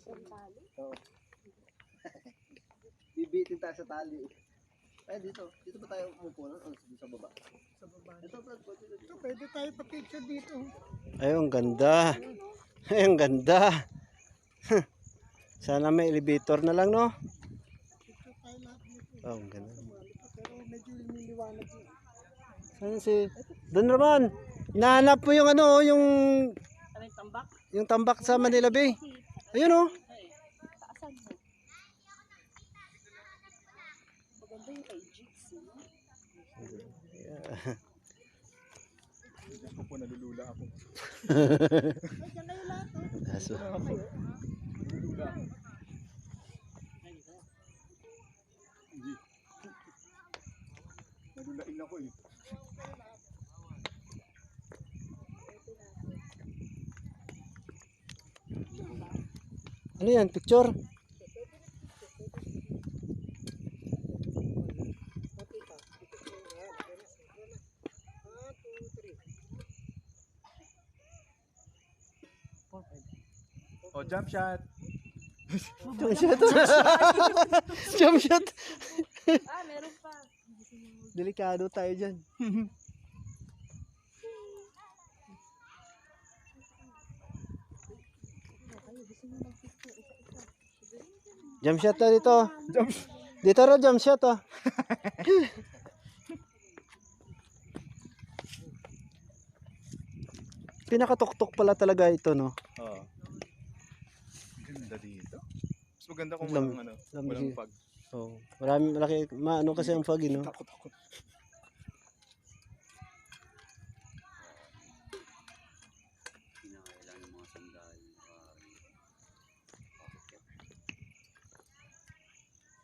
Oo. Bibitin tayo sa tali. Ay, dito. Dito ba tayo umupo nun? O, sa baba? Sa baba. Ito, Brad. Ito, pwede tayo pa-picture dito. Ay, ang ganda. Ay, ang ganda. Sana may elevator na lang, no? Picture tayo lahat dito. Oh, ang ganda. Pero medyo lumiliwanag yun. Saan si... Doon naman. Hinahanap po yung ano, yung... Ano yung tambak? Yung tambak sa Manila Bay. Ayun, oh. Taasan mo. Maganda yung kay Jigs. Ako po, nalulula ako. Aso. Nalulula ako. Hindi. Nalulain ako eh. Ano yan? Picture? Oh, jump shot. Jump shot. Jump shot. Ah, meron pa. Delikado tayo dyan. Jump shot na dito. Dito ro jump shot, oh. Pinakatuktok pala talaga ito, no? Oo. Ganda dito. Mas maganda kung Lam- walang ano, lam- walang pag. Oh, marami malaki maano kasi ang fog, no? Takot. Kinakailangan ng mga sandal.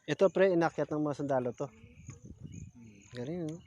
Ito pre, inakyat ng mga sandalo to. Galing, no?